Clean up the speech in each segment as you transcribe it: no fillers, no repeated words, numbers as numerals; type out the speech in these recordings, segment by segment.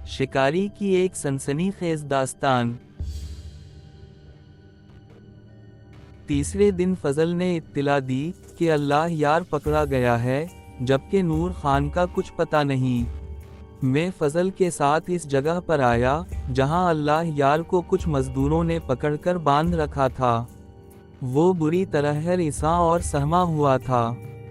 शिकारी की एक सनसनीखेज दास्तान। तीसरे दिन फजल ने इत्तिला दी कि अल्लाह यार पकड़ा गया है, जबकि नूर खान का कुछ पता नहीं। मैं फजल के साथ इस जगह पर आया जहां अल्लाह यार को कुछ मजदूरों ने पकड़कर बांध रखा था। वो बुरी तरह रिसा और सहमा हुआ था।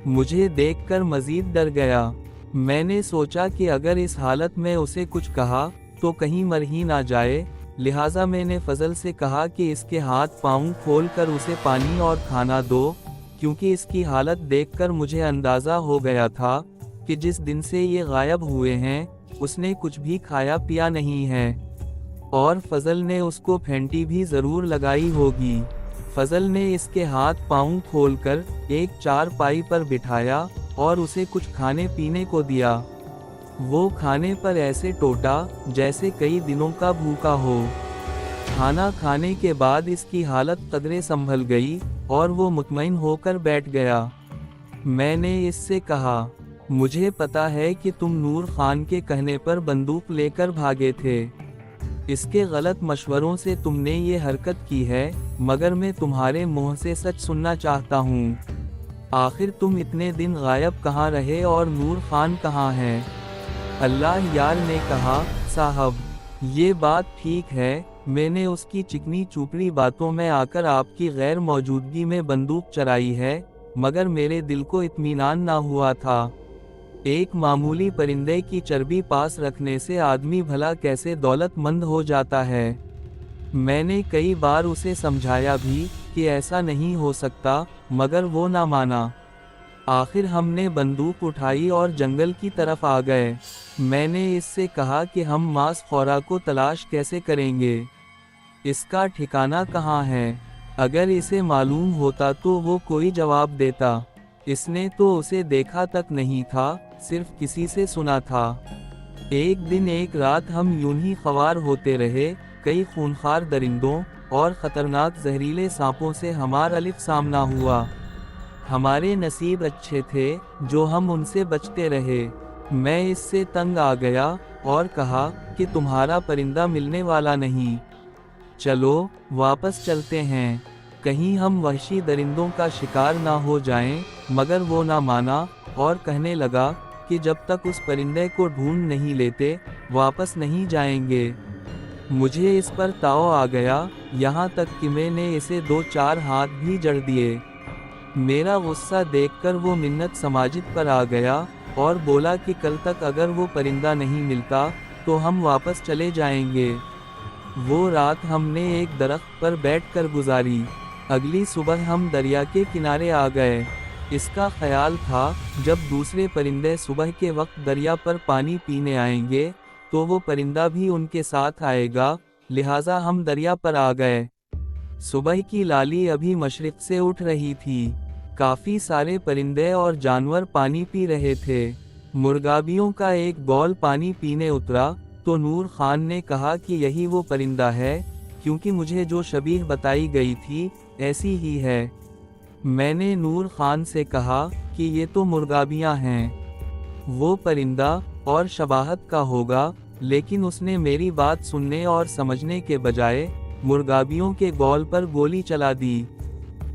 मुझे देखकर मजीद डर गया। मैंने सोचा कि अगर इस हालत में उसे कुछ कहा तो कहीं मर ही ना जाए, लिहाजा मैंने फजल से कहा कि इसके हाथ पाँव खोल कर उसे पानी और खाना दो, क्योंकि इसकी हालत देखकर मुझे अंदाज़ा हो गया था कि जिस दिन से ये गायब हुए हैं उसने कुछ भी खाया पिया नहीं है, और फजल ने उसको फेंटी भी ज़रूर लगाई होगी। फजल ने इसके हाथ पाँव खोलकर एक चारपाई पर बिठाया और उसे कुछ खाने पीने को दिया। वो खाने पर ऐसे टोटा जैसे कई दिनों का भूखा हो। खाना खाने के बाद इसकी हालत कदरे संभल गई और वो मुतमईन होकर बैठ गया। मैंने इससे कहा, मुझे पता है कि तुम नूर खान के कहने पर बंदूक लेकर भागे थे। इसके गलत मशवरों से तुमने ये हरकत की है, मगर मैं तुम्हारे मुंह से सच सुनना चाहता हूँ। आखिर तुम इतने दिन गायब कहाँ रहे और नूर खान कहाँ हैं? अल्लाह यार ने कहा, साहब, ये बात ठीक है, मैंने उसकी चिकनी चुपड़ी बातों में आकर आपकी गैर मौजूदगी में बंदूक चलाई है, मगर मेरे दिल को इत्मीनान ना हुआ था। एक मामूली परिंदे की चर्बी पास रखने से आदमी भला कैसे दौलतमंद हो जाता है। मैंने कई बार उसे समझाया भी कि ऐसा नहीं हो सकता, मगर वो ना माना। आखिर हमने बंदूक उठाई और जंगल की तरफ आ गए। मैंने इससे कहा कि हम मांस खौरा को तलाश कैसे करेंगे, इसका ठिकाना कहाँ है। अगर इसे मालूम होता तो वो कोई जवाब देता। इसने तो उसे देखा तक नहीं था, सिर्फ किसी से सुना था। एक दिन एक रात हम यूं ही ख्वार होते रहे। कई खूंखार दरिंदों और ख़तरनाक जहरीले सांपों से हमारा अलिफ सामना हुआ। हमारे नसीब अच्छे थे जो हम उनसे बचते रहे। मैं इससे तंग आ गया और कहा कि तुम्हारा परिंदा मिलने वाला नहीं, चलो वापस चलते हैं, कहीं हम वहशी दरिंदों का शिकार ना हो जाएं। मगर वो ना माना और कहने लगा कि जब तक उस परिंदे को ढूंढ नहीं लेते वापस नहीं जाएंगे। मुझे इस पर ताव आ गया, यहाँ तक कि मैंने इसे 2-4 हाथ भी जड़ दिए। मेरा गुस्सा देखकर वो मिन्नत समाजिद पर आ गया और बोला कि कल तक अगर वो परिंदा नहीं मिलता तो हम वापस चले जाएंगे। वो रात हमने एक दरख्त पर बैठकर गुजारी। अगली सुबह हम दरिया के किनारे आ गए। इसका ख्याल था जब दूसरे परिंदे सुबह के वक्त दरिया पर पानी पीने आएंगे तो वो परिंदा भी उनके साथ आएगा, लिहाजा हम दरिया पर आ गए। सुबह की लाली अभी मशरिक से उठ रही थी। काफ़ी सारे परिंदे और जानवर पानी पी रहे थे। मुर्गाबियों का एक गौल पानी पीने उतरा तो नूर खान ने कहा कि यही वो परिंदा है, क्योंकि मुझे जो शबीह बताई गई थी ऐसी ही है। मैंने नूर खान से कहा कि ये तो मुर्गाबियाँ हैं, वो परिंदा और शबाहत का होगा, लेकिन उसने मेरी बात सुनने और समझने के बजाय मुर्गाबियों के गौल पर गोली चला दी।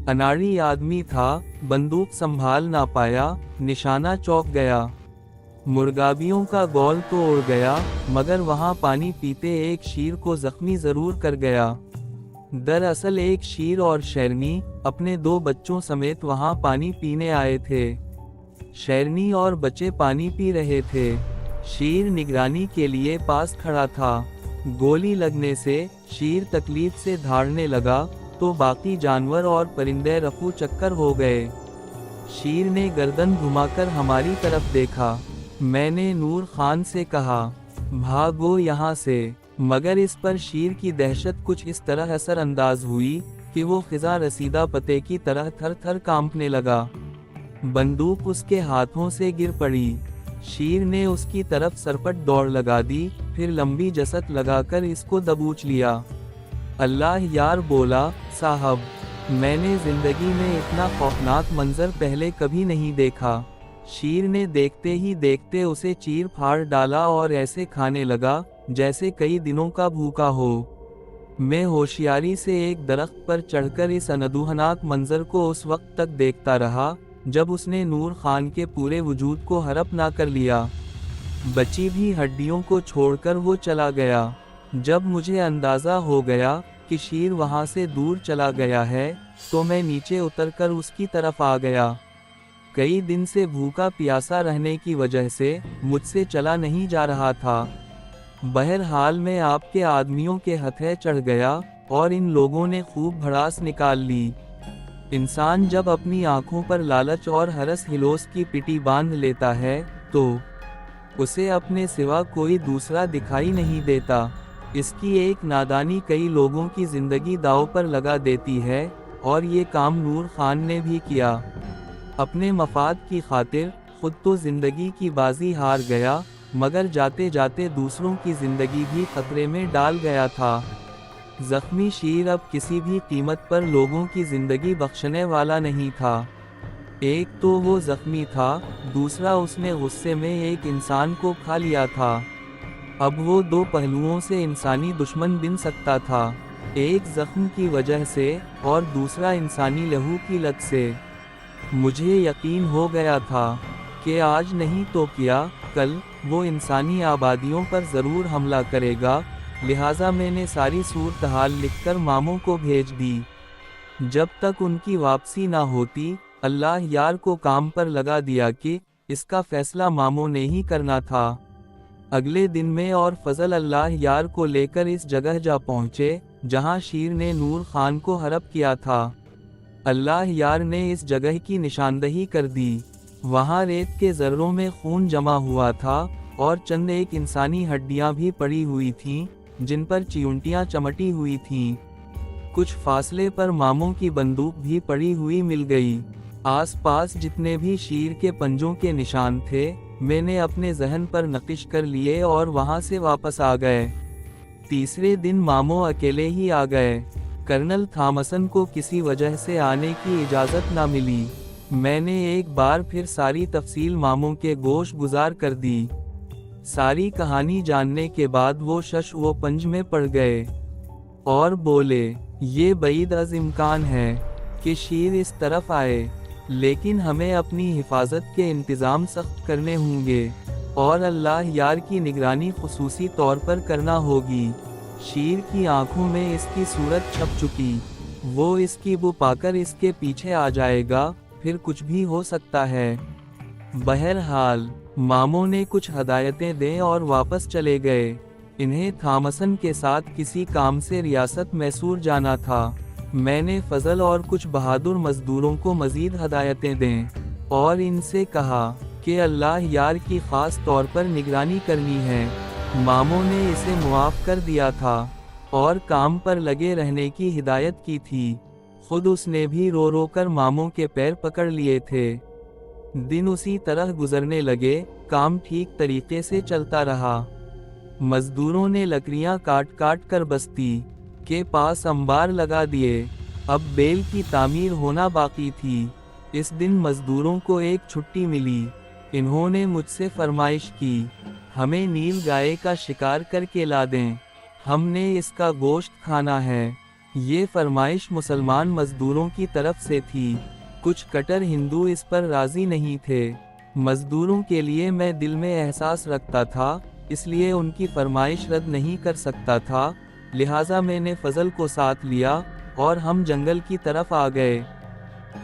अनाड़ी आदमी था, बंदूक संभाल ना पाया, निशाना चौक गया। मुर्गाबियों का गौल तो उड़ गया, मगर वहां पानी पीते एक शीर को जख्मी जरूर कर गया। दरअसल एक शीर और शेरनी अपने 2 बच्चों समेत वहां पानी पीने आए थे। शेरनी और बच्चे पानी पी रहे थे। शीर निगरानी के लिए पास खड़ा था। गोली लगने से शीर तकलीफ से धाड़ने लगा तो बाकी जानवर और परिंदे रफू चक्कर हो गए। शीर ने गर्दन घुमाकर हमारी तरफ देखा। मैंने नूर खान से कहा, भागो यहाँ से, मगर इस पर शीर की दहशत कुछ इस तरह असर अंदाज हुई कि वो खिजा रसीदा पते की तरह थर थर कांपने लगा। बंदूक उसके हाथों से गिर पड़ी। शीर ने उसकी तरफ सरपट दौड़ लगा दी, फिर लंबी जसत लगाकर इसको दबोच लिया। अल्लाह यार बोला, साहब, मैंने जिंदगी में इतना खौफनाक मंजर पहले कभी नहीं देखा। शीर ने देखते ही देखते उसे चीर फाड़ डाला और ऐसे खाने लगा जैसे कई दिनों का भूखा हो। मैं होशियारी से एक दरख्त पर चढ़कर इस अनदुहनाक मंजर को उस वक्त तक देखता रहा जब उसने नूर खान के पूरे वजूद को हड़प ना कर लिया। बची भी हड्डियों को छोड़कर वो चला गया। जब मुझे अंदाज़ा हो गया कि शेर वहाँ से दूर चला गया है, तो मैं नीचे उतरकर उसकी तरफ आ गया। कई दिन से भूखा प्यासा रहने की वजह से मुझसे चला नहीं जा रहा था। बहरहाल मैं आपके आदमियों के हथे चढ़ गया और इन लोगों ने खूब भड़ास निकाल ली। इंसान जब अपनी आंखों पर लालच और हरस हिलोस की पिटी बांध लेता है तो उसे अपने सिवा कोई दूसरा दिखाई नहीं देता। इसकी एक नादानी कई लोगों की जिंदगी दांव पर लगा देती है और ये काम नूर खान ने भी किया। अपने मफाद की खातिर खुद तो जिंदगी की बाजी हार गया, मगर जाते जाते दूसरों की जिंदगी भी खतरे में डाल गया था। जख्मी शेर अब किसी भी कीमत पर लोगों की जिंदगी बख्शने वाला नहीं था। एक तो वो जख्मी था, दूसरा उसने गुस्से में एक इंसान को खा लिया था। अब वो दो पहलुओं से इंसानी दुश्मन बन सकता था, एक जख्म की वजह से और दूसरा इंसानी लहू की लत से। मुझे यकीन हो गया था कि आज नहीं तो क्या कल वो इंसानी आबादियों पर ज़रूर हमला करेगा, लिहाजा मैंने सारी सूरत हाल लिखकर मामों को भेज दी। जब तक उनकी वापसी ना होती, अल्लाह यार को काम पर लगा दिया कि इसका फैसला मामों ने ही करना था। अगले दिन में और फजल अल्लाह यार को लेकर इस जगह जा पहुँचे जहाँ शेर ने नूर खान को हड़प किया था। अल्लाह यार ने इस जगह की निशानदही कर दी। वहाँ रेत के जर्रों में खून जमा हुआ था और चंद एक इंसानी हड्डियाँ भी पड़ी हुई थीं, जिन पर चियूंटियाँ चमटी हुई थीं। कुछ फासले पर मामों की बंदूक भी पड़ी हुई मिल गई। आसपास जितने भी शेर के पंजों के निशान थे, मैंने अपने जहन पर नक़िश कर लिए और वहाँ से वापस आ गए। तीसरे दिन मामों अकेले ही आ गए। कर्नल थॉमसन को किसी वजह से आने की इजाज़त ना मिली। मैंने एक बार फिर सारी तफसील मामों के गोश गुजार कर दी। सारी कहानी जानने के बाद वो शश वो पंज में पड़ गए और बोले, ये बईद अज़ इम्कान है कि शेर इस तरफ आए, लेकिन हमें अपनी हिफाजत के इंतज़ाम सख्त करने होंगे और अल्लाह यार की निगरानी खुसूसी तौर पर करना होगी। शेर की आंखों में इसकी सूरत छप चुकी, वो इसकी बू पाकर इसके पीछे आ जाएगा, फिर कुछ भी हो सकता है। बहरहाल मामों ने कुछ हदायतें दें और वापस चले गए। इन्हें थॉमसन के साथ किसी काम से रियासत मैसूर जाना था। मैंने फजल और कुछ बहादुर मजदूरों को मजीद हदायतें दें और इनसे कहा कि अल्लाह यार की ख़ास तौर पर निगरानी करनी है। मामों ने इसे मुआफ़ कर दिया था और काम पर लगे रहने की हिदायत की थी। खुद उसने भी रो रो कर मामों के पैर पकड़ लिए थे। दिन उसी तरह गुजरने लगे, काम ठीक तरीके से चलता रहा। मजदूरों ने लकड़ियां काट काट कर बस्ती के पास अंबार लगा दिए। अब बेल की तामीर होना बाकी थी। इस दिन मजदूरों को एक छुट्टी मिली। इन्होंने मुझसे फरमाइश की, हमें नील गाय का शिकार करके ला दें, हमने इसका गोश्त खाना है। ये फरमाइश मुसलमान मजदूरों की तरफ से थी। कुछ कट्टर हिंदू इस पर राजी नहीं थे। मजदूरों के लिए मैं दिल में एहसास रखता था, इसलिए उनकी फरमाइश रद्द नहीं कर सकता था। लिहाजा मैंने फजल को साथ लिया और हम जंगल की तरफ आ गए।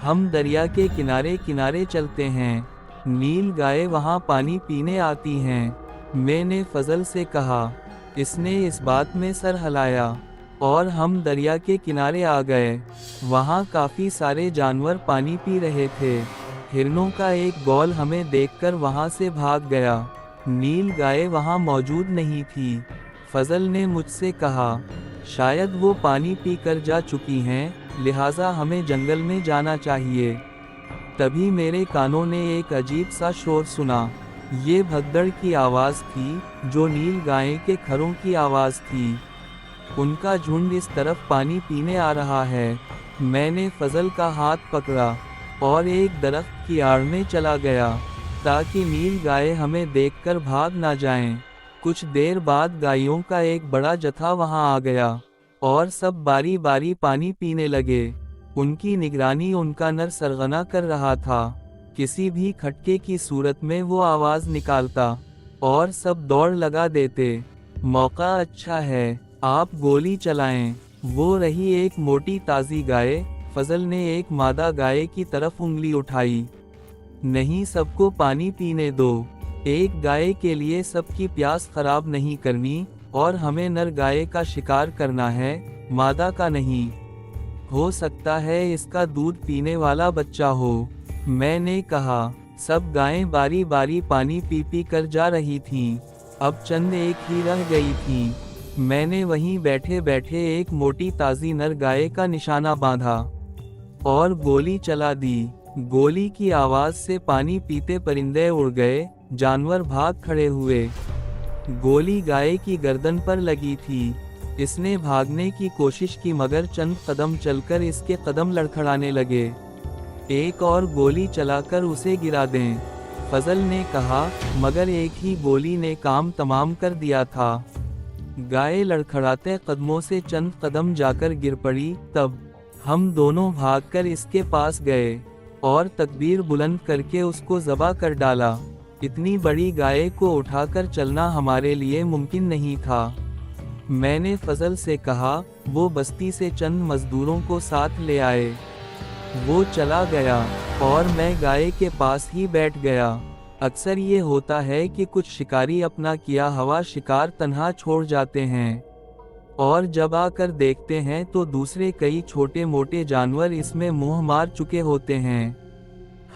हम दरिया के किनारे किनारे चलते हैं। नील गाय वहाँ पानी पीने आती हैं। मैंने फजल से कहा। इसने इस बात में सर हिलाया और हम दरिया के किनारे आ गए। वहाँ काफ़ी सारे जानवर पानी पी रहे थे। हिरनों का एक गौल हमें देखकर वहाँ से भाग गया। नील गाय वहाँ मौजूद नहीं थी। फजल ने मुझसे कहा, शायद वो पानी पी कर जा चुकी हैं, लिहाजा हमें जंगल में जाना चाहिए। तभी मेरे कानों ने एक अजीब सा शोर सुना। ये भगदड़ की आवाज़ थी, जो नील गाय के खरों की आवाज़ थी। उनका झुंड इस तरफ पानी पीने आ रहा है। मैंने फजल का हाथ पकड़ा और एक दरख्त की आड़ में चला गया, ताकि नील गाय हमें देखकर भाग ना जाएं। کچھ دیر بعد گائیوں کا ایک بڑا جتھا وہاں آ گیا اور سب باری باری پانی پینے لگے۔ ان کی نگرانی ان کا نر سرغنہ کر رہا تھا۔ کسی بھی کھٹکے کی صورت میں وہ آواز نکالتا اور سب دوڑ لگا دیتے۔ موقع اچھا ہے، آپ گولی چلائیں۔ وہ رہی ایک موٹی تازی گائے۔ فضل نے ایک مادہ گائے کی طرف انگلی اٹھائی۔ نہیں، سب کو پانی پینے دو۔ ایک گائے کے لیے سب کی پیاس خراب نہیں کرنی، اور ہمیں نر گائے کا شکار کرنا ہے، مادہ کا نہیں۔ ہو سکتا ہے اس کا دودھ پینے والا بچہ ہو، میں نے کہا۔ سب گائیں باری باری پانی پی پی کر جا رہی تھیں، اب چند ایک ہی رہ گئی تھیں۔ میں نے وہیں بیٹھے بیٹھے ایک موٹی تازی نر گائے کا نشانہ باندھا اور گولی چلا دی۔ گولی کی آواز سے پانی پیتے پرندے اڑ گئے، جانور بھاگ کھڑے ہوئے۔ گولی گائے کی گردن پر لگی تھی۔ اس نے بھاگنے کی کوشش کی مگر چند قدم چل کر اس کے قدم لڑکھڑانے لگے۔ ایک اور گولی چلا کر اسے گرا دیں، فضل نے کہا، مگر ایک ہی گولی نے کام تمام کر دیا تھا۔ گائے لڑکھڑاتے قدموں سے چند قدم جا کر گر پڑی۔ تب ہم دونوں بھاگ کر اس کے پاس گئے اور تکبیر بلند کر کے اس کو ذبح کر ڈالا۔ اتنی بڑی گائے کو اٹھا کر چلنا ہمارے لیے ممکن نہیں تھا۔ میں نے فضل سے کہا، وہ بستی سے چند مزدوروں کو ساتھ لے آئے۔ وہ چلا گیا اور میں گائے کے پاس ہی بیٹھ گیا۔ اکثر یہ ہوتا ہے کہ کچھ شکاری اپنا کیا ہوا شکار تنہا چھوڑ جاتے ہیں، اور جب آ کر دیکھتے ہیں تو دوسرے کئی چھوٹے موٹے جانور اس میں منہ مار چکے ہوتے ہیں۔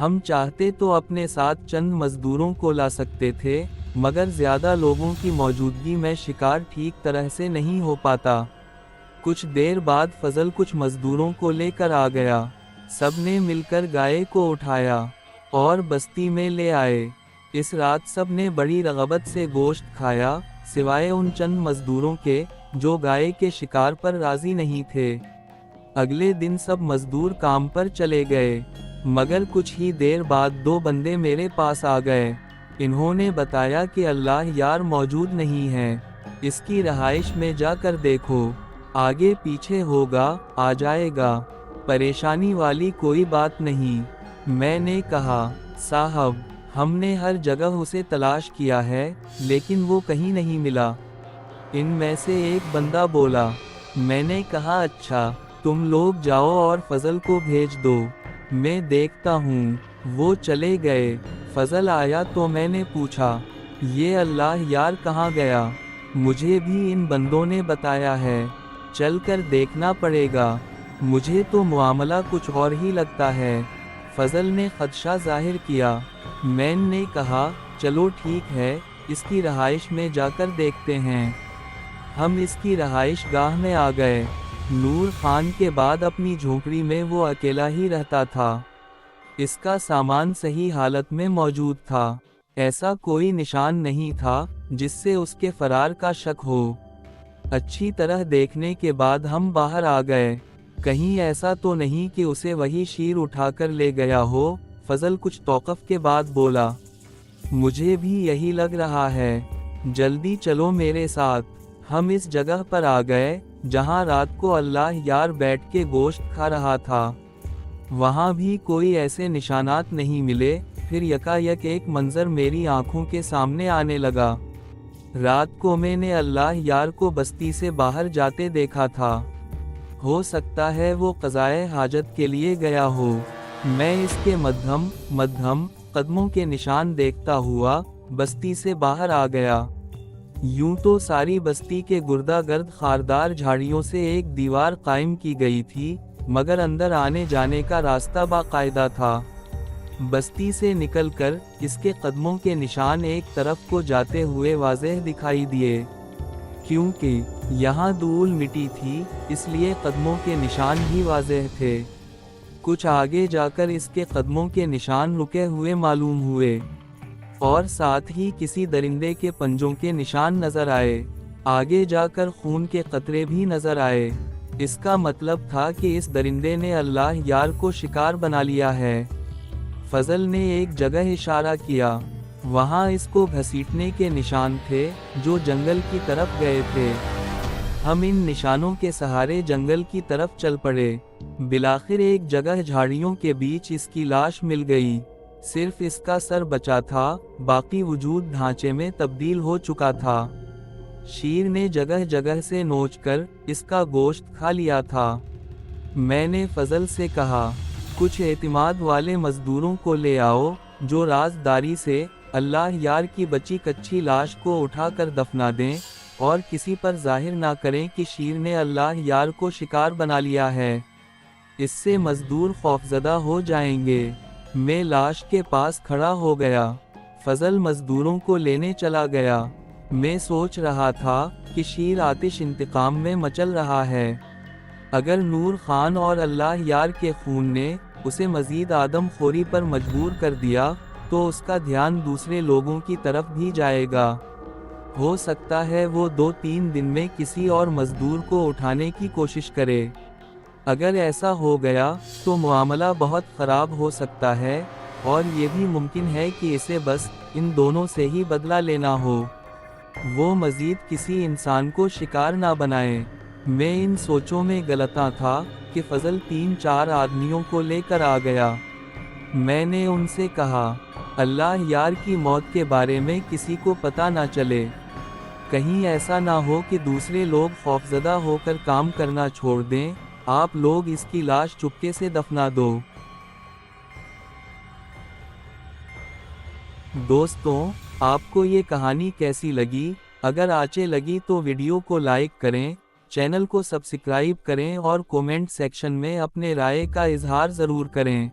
ہم چاہتے تو اپنے ساتھ چند مزدوروں کو لا سکتے تھے، مگر زیادہ لوگوں کی موجودگی میں شکار ٹھیک طرح سے نہیں ہو پاتا۔ کچھ دیر بعد فضل کچھ مزدوروں کو لے کر آ گیا۔ سب نے مل کر گائے کو اٹھایا اور بستی میں لے آئے۔ اس رات سب نے بڑی رغبت سے گوشت کھایا، سوائے ان چند مزدوروں کے جو گائے کے شکار پر راضی نہیں تھے۔ اگلے دن سب مزدور کام پر چلے گئے، مگر کچھ ہی دیر بعد دو بندے میرے پاس آ گئے۔ انہوں نے بتایا کہ اللہ یار موجود نہیں ہے، اس کی رہائش میں جا کر دیکھو، آگے پیچھے ہوگا، آ جائے گا، پریشانی والی کوئی بات نہیں۔ میں نے کہا، صاحب، ہم نے ہر جگہ اسے تلاش کیا ہے لیکن وہ کہیں نہیں ملا۔ ان میں سے ایک بندہ بولا۔ میں نے کہا، اچھا، تم لوگ جاؤ اور فضل کو بھیج دو، میں دیکھتا ہوں۔ وہ چلے گئے۔ فضل آیا تو میں نے پوچھا، یہ اللہ یار کہاں گیا؟ مجھے بھی ان بندوں نے بتایا ہے، چل کر دیکھنا پڑے گا، مجھے تو معاملہ کچھ اور ہی لگتا ہے۔ فضل نے خدشہ ظاہر کیا۔ میں نے کہا، چلو ٹھیک ہے، اس کی رہائش میں جا کر دیکھتے ہیں۔ ہم اس کی رہائش گاہ میں آ گئے۔ نور خان کے بعد اپنی جھونپڑی میں وہ اکیلا ہی رہتا تھا۔ اس کا سامان صحیح حالت میں موجود تھا، ایسا کوئی نشان نہیں تھا جس سے اس کے فرار کا شک ہو۔ اچھی طرح دیکھنے کے بعد ہم باہر آ گئے، کہیں ایسا تو نہیں کہ اسے وہی شیر اٹھا کر لے گیا ہو۔ فضل کچھ توقف کے بعد بولا، مجھے بھی یہی لگ رہا ہے، جلدی چلو میرے ساتھ۔ ہم اس جگہ پر آ گئے جہاں رات کو اللہ یار بیٹھ کے گوشت کھا رہا تھا۔ وہاں بھی کوئی ایسے نشانات نہیں ملے۔ پھر یکایک ایک منظر میری آنکھوں کے سامنے آنے لگا۔ رات کو میں نے اللہ یار کو بستی سے باہر جاتے دیکھا تھا۔ ہو سکتا ہے وہ قضائے حاجت کے لیے گیا ہو۔ میں اس کے مدھم قدموں کے نشان دیکھتا ہوا بستی سے باہر آ گیا۔ یوں تو ساری بستی کے گردہ گرد خاردار جھاڑیوں سے ایک دیوار قائم کی گئی تھی، مگر اندر آنے جانے کا راستہ باقاعدہ تھا۔ بستی سے نکل کر اس کے قدموں کے نشان ایک طرف کو جاتے ہوئے واضح دکھائی دیے۔ کیونکہ یہاں دھول مٹی تھی، اس لیے قدموں کے نشان بھی واضح تھے۔ کچھ آگے جا کر اس کے قدموں کے نشان رکے ہوئے معلوم ہوئے، اور ساتھ ہی کسی درندے کے پنجوں کے نشان نظر آئے۔ آگے جا کر خون کے قطرے بھی نظر آئے۔ اس کا مطلب تھا کہ اس درندے نے اللہ یار کو شکار بنا لیا ہے۔ فضل نے ایک جگہ اشارہ کیا۔ वहाँ इसको घसीटने के निशान थे जो जंगल की तरफ गए थे। हम इन निशानों के सहारे जंगल की तरफ चल पड़े। बिलाखिर एक जगह झाड़ियों के बीच इसकी लाश मिल गई। सिर्फ इसका सर बचा था, बाकी वजूद ढांचे में तब्दील हो चुका था। शेर ने जगह जगह से नोचकर इसका गोश्त खा लिया था। मैंने फजल से कहा, कुछ एतमाद वाले मजदूरों को ले आओ जो राजदारी से अल्लाह यार की बची कच्ची लाश को उठाकर दफना दें और किसी पर जाहिर ना करें कि शेर ने अल्लाह यार को शिकार बना लिया है। इससे मजदूर खौफजदा हो जाएंगे। मैं लाश के पास खड़ा हो गया। फजल मजदूरों को लेने चला गया। मैं सोच रहा था कि शेर आतिश इंतकाम में मचल रहा है। अगर नूर खान और अल्लाह यार के खून ने उसे मजीद आदमखोरी पर मजबूर कर दिया तो उसका ध्यान दूसरे लोगों की तरफ भी जाएगा। हो सकता है वो 2-3 दिन में किसी और मजदूर को उठाने की कोशिश करे। अगर ऐसा हो गया तो मामला बहुत ख़राब हो सकता है और ये भी मुमकिन है कि इसे बस इन दोनों से ही बदला लेना हो। वो मज़ीद किसी इंसान को शिकार ना बनाए। मैं इन सोचों में गलता था कि फजल 3-4 आदमियों को लेकर आ गया। मैंने उनसे कहा, अल्लाह यार की मौत के बारे में किसी को पता ना चले। कहीं ऐसा ना हो कि दूसरे लोग खौफजदा होकर काम करना छोड़ दें। आप लोग इसकी लाश चुपके से दफना दो। दोस्तों, आपको ये कहानी कैसी लगी? अगर अच्छी लगी तो वीडियो को लाइक करें, चैनल को सब्सक्राइब करें और कमेंट सेक्शन में अपने राय का इजहार ज़रूर करें।